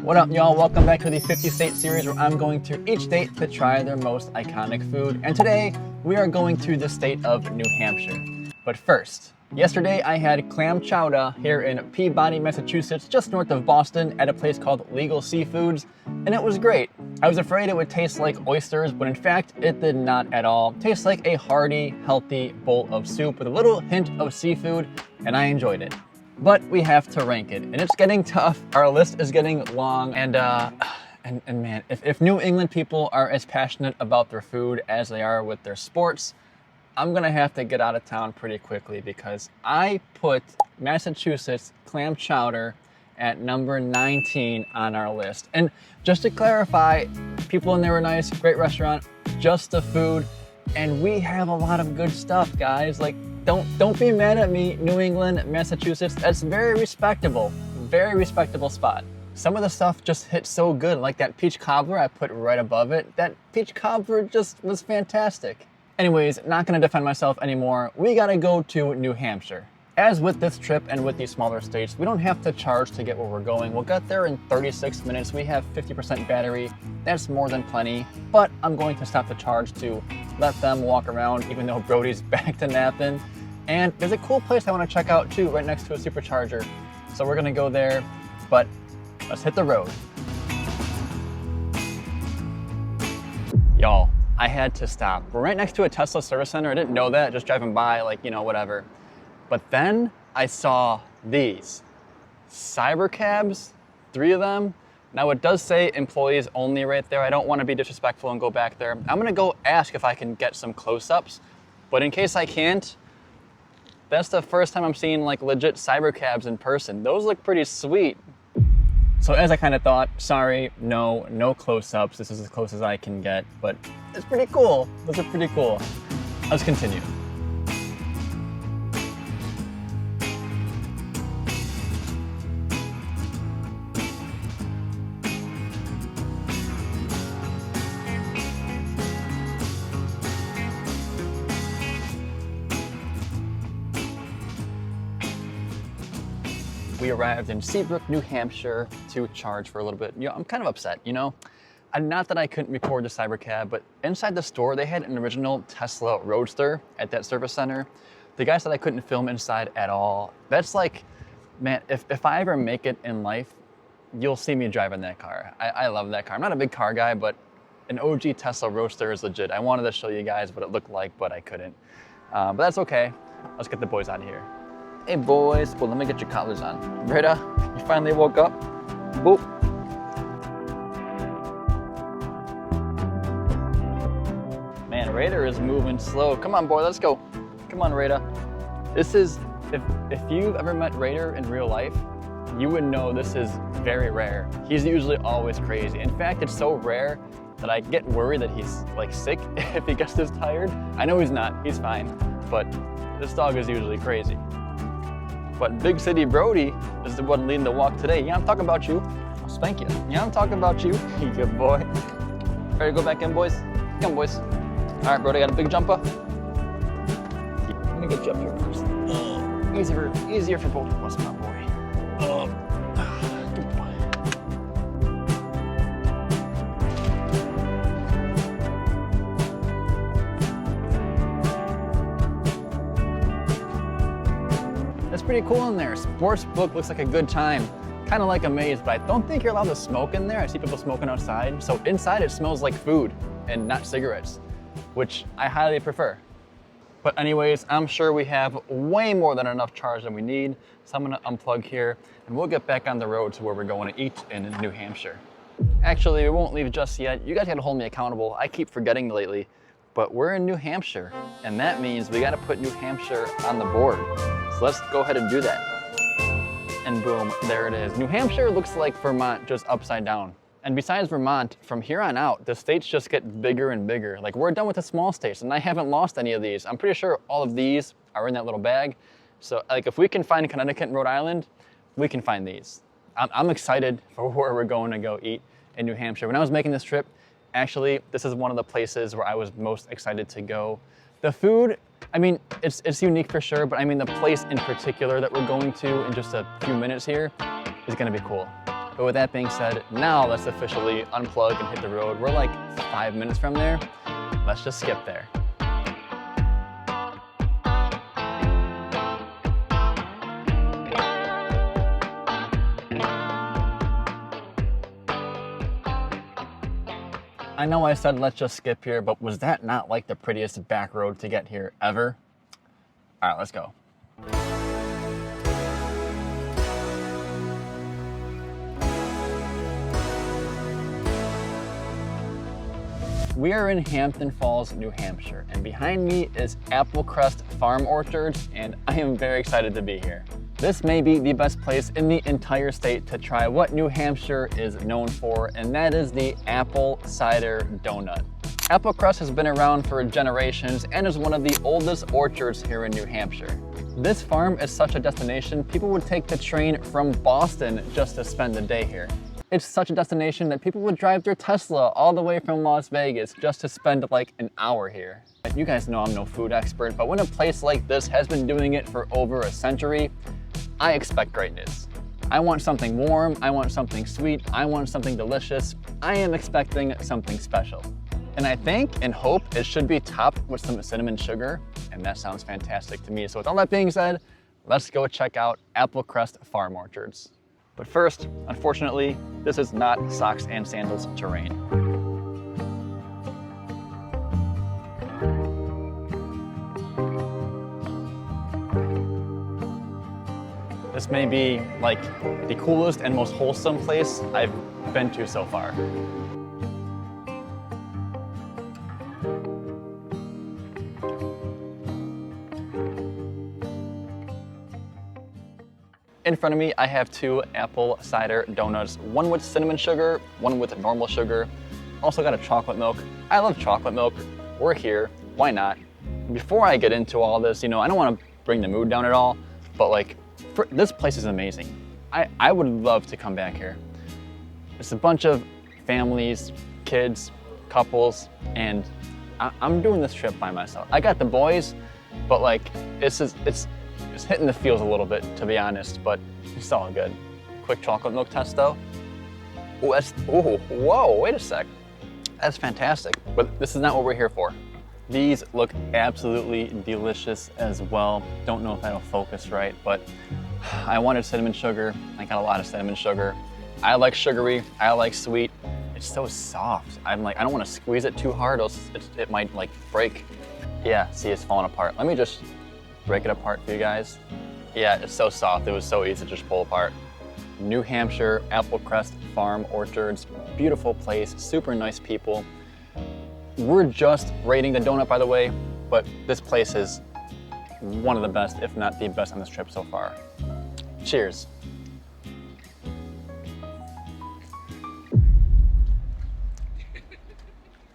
What up, y'all? Welcome back to the 50 state series where I'm going to each state to try their most iconic food. And today we are going to the state of New Hampshire. But first, yesterday I had clam chowder here in Peabody, Massachusetts, just north of Boston at a place called Legal Seafoods, and it was great. I was afraid it would taste like oysters, but in fact it did not at all. It tastes like a hearty, healthy bowl of soup with a little hint of seafood, and I enjoyed it. But we have to rank it, and it's getting tough. Our list is getting long, and man, if New England people are as passionate about their food as they are with their sports, I'm gonna have to get out of town pretty quickly because I put Massachusetts clam chowder at number 19 on our list. And just to clarify, people in there were nice, great restaurant, just the food, and we have a lot of good stuff, guys. Like, don't be mad at me, New England, Massachusetts. That's very respectable spot. Some of the stuff just hit so good, like that peach cobbler I put right above it. That peach cobbler just was fantastic. Anyways, not gonna defend myself anymore. We gotta go to New Hampshire. As with this trip and with these smaller states, we don't have to charge to get where we're going. We'll get there in 36 minutes. We have 50% battery. That's more than plenty, but I'm going to stop the charge to let them walk around, even though Brody's back to napping. And there's a cool place I want to check out too, right next to a supercharger. So we're gonna go there, but let's hit the road. Y'all, I had to stop. We're right next to a Tesla service center. I didn't know that, just driving by, like, you know, whatever. But then I saw these cyber cabs, 3 of them. Now it does say employees only right there. I don't want to be disrespectful and go back there. I'm gonna go ask if I can get some close-ups, but in case I can't, that's the first time I'm seeing like legit cyber cabs in person. Those look pretty sweet. So as I kind of thought, sorry, no close-ups. This is as close as I can get, but it's pretty cool. Those are pretty cool. Let's continue. We arrived in Seabrook, New Hampshire to charge for a little bit. You know, I'm kind of upset, you know? Not that I couldn't record the cyber cab, but inside the store, they had an original Tesla Roadster at that service center. The guy said I couldn't film inside at all. That's like, man, if I ever make it in life, you'll see me driving that car. I love that car. I'm not a big car guy, but an OG Tesla Roadster is legit. I wanted to show you guys what it looked like, but I couldn't. But that's okay. Let's get the boys out of here. Hey boys, well, let me get your collars on. Rita, you finally woke up? Boop. Man, Raider is moving slow. Come on, boy, let's go. Come on, Raider. This is, if you've ever met Raider in real life, you would know this is very rare. He's usually always crazy. In fact, it's so rare that I get worried that he's like sick if he gets this tired. I know he's not, he's fine, but this dog is usually crazy. But Big City Brody is the one leading the walk today. Yeah, I'm talking about you. I'll spank you. Yeah, I'm talking about you. You good boy. Ready to go back in, boys? Come on, boys. All right, Brody, got a big jumper. Let me get you up here first. Easier for both of us, my boy. Good boy. It's pretty cool in there. Sportsbook looks like a good time. Kind of like a maze, but I don't think you're allowed to smoke in there. I see people smoking outside. So inside it smells like food and not cigarettes, which I highly prefer. But anyways, I'm sure we have way more than enough charge than we need. So I'm gonna unplug here and we'll get back on the road to where we're going to eat in New Hampshire. Actually, we won't leave just yet. You guys gotta hold me accountable. I keep forgetting lately, but we're in New Hampshire, and that means we gotta put New Hampshire on the board. So let's go ahead and do that. And boom, there it is. New Hampshire looks like Vermont, just upside down. And besides Vermont, from here on out, the states just get bigger and bigger. Like, we're done with the small states, and I haven't lost any of these. I'm pretty sure all of these are in that little bag. So, like, if we can find Connecticut and Rhode Island, we can find these. I'm excited for where we're going to go eat in New Hampshire. When I was making this trip, actually, this is one of the places where I was most excited to go. The food, I mean, it's unique for sure, but I mean, the place in particular that we're going to in just a few minutes here is gonna be cool. But with that being said, now let's officially unplug and hit the road. We're like 5 minutes from there. Let's just skip there. I know I said let's just skip here, but was that not like the prettiest back road to get here ever? All right, let's go. We are in Hampton Falls, New Hampshire, and behind me is Applecrest Farm Orchards, and I am very excited to be here. This may be the best place in the entire state to try what New Hampshire is known for, and that is the apple cider donut. Applecrest has been around for generations and is one of the oldest orchards here in New Hampshire. This farm is such a destination, people would take the train from Boston just to spend the day here. It's such a destination that people would drive their Tesla all the way from Las Vegas just to spend like an hour here. You guys know I'm no food expert, but when a place like this has been doing it for over a century, I expect greatness. I want something warm, I want something sweet, I want something delicious. I am expecting something special. And I think and hope it should be topped with some cinnamon sugar, and that sounds fantastic to me. So with all that being said, let's go check out Applecrest Farm Orchards. But first, unfortunately, this is not socks and sandals terrain. This may be like the coolest and most wholesome place I've been to so far. In front of me, I have two apple cider donuts, one with cinnamon sugar, one with normal sugar. Also got a chocolate milk. I love chocolate milk. We're here, why not? Before I get into all this, I don't want to bring the mood down at all, but like, this place is amazing. I would love to come back here. It's a bunch of families, kids, couples, and I'm doing this trip by myself. I got the boys, but like, it's hitting the feels a little bit, to be honest, but it's all good. Quick chocolate milk test though. Whoa, wait a sec. That's fantastic, but this is not what we're here for. These look absolutely delicious as well. Don't know if that'll focus right, but I wanted cinnamon sugar. I got a lot of cinnamon sugar. I like sugary, I like sweet. It's so soft. I'm like, I don't want to squeeze it too hard, else it might like break. Yeah, see, it's falling apart. Let me just break it apart for you guys. Yeah, it's so soft. It was so easy to just pull apart. New Hampshire, Applecrest Farm Orchards. Beautiful place, super nice people. We're just rating the donut, by the way, but this place is one of the best, if not the best on this trip so far. Cheers.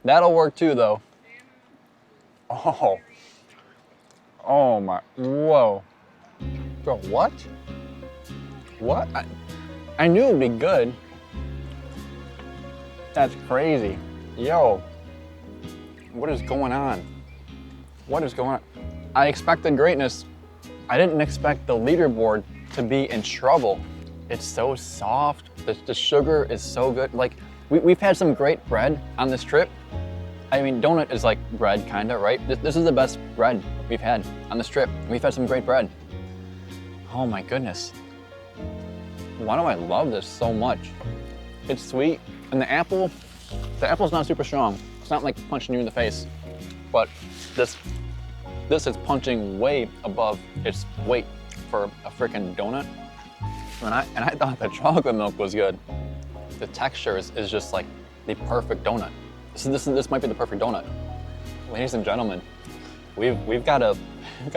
That'll work too, though. Oh my, whoa. Bro, what? What? I knew it'd be good. That's crazy. Yo, what is going on? What is going on? I expected greatness. I didn't expect the leaderboard to be in trouble. It's so soft. The sugar is so good. Like, we've had some great bread on this trip. I mean, donut is like bread, kinda, right? This is the best bread we've had on this trip. We've had some great bread. Oh my goodness. Why do I love this so much? It's sweet, and the apple's not super strong. It's not like punching you in the face, but this is punching way above its weight for a freaking donut. And I thought the chocolate milk was good. The texture is just like the perfect donut. This might be the perfect donut. Ladies and gentlemen, we've got a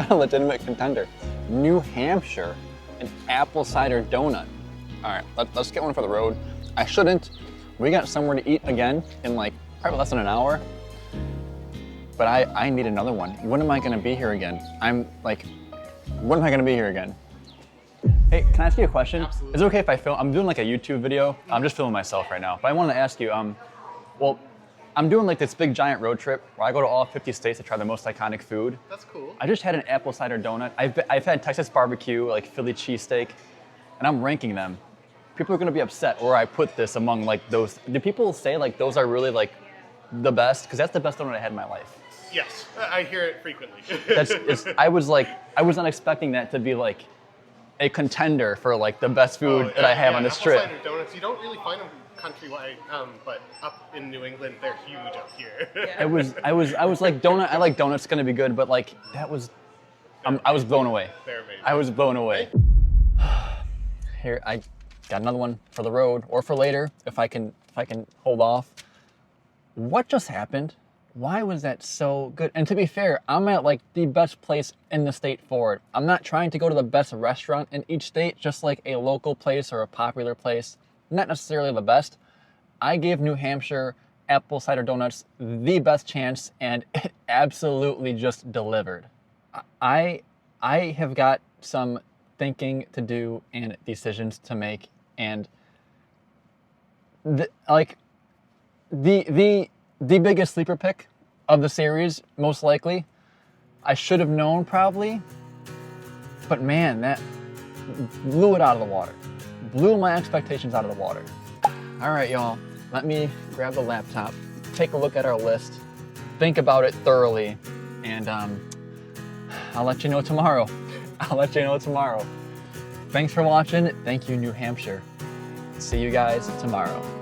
legitimate contender. New Hampshire, an apple cider donut. All right, let's get one for the road. I shouldn't. We got somewhere to eat again in like probably less than an hour. But I need another one. When am I gonna be here again? When am I gonna be here again? Hey, can I ask you a question? Absolutely. Is it okay if I film? I'm doing like a YouTube video. I'm just filming myself right now. But I wanted to ask you, well, I'm doing like this big giant road trip where I go to all 50 states to try the most iconic food. That's cool. I just had an apple cider donut. I've had Texas barbecue, like Philly cheesesteak, and I'm ranking them. people are gonna be upset where I put this among like those. Do people say like those are really like the best? Because that's the best donut I had in my life. Yes, I hear it frequently. I was not expecting that to be like a contender for like the best food that I have on this apple trip. cider donuts, you don't really find them countrywide, but up in New England, they're huge up here. I was like I like donuts gonna be good, but like that was, I was blown away. They're amazing. I was blown away. Here, I got another one for the road or for later if I can hold off. What just happened? Why was that so good? And to be fair, I'm at like the best place in the state for it. I'm not trying to go to the best restaurant in each state, just like a local place or a popular place. Not necessarily the best. I gave New Hampshire apple cider donuts the best chance, and it absolutely just delivered. I have got some thinking to do and decisions to make, and the biggest sleeper pick of the series, most likely. I should have known probably, but man, that blew it out of the water. Blew my expectations out of the water. All right, y'all, let me grab the laptop, take a look at our list, think about it thoroughly, and I'll let you know tomorrow. Thanks for watching. Thank you, New Hampshire. See you guys tomorrow.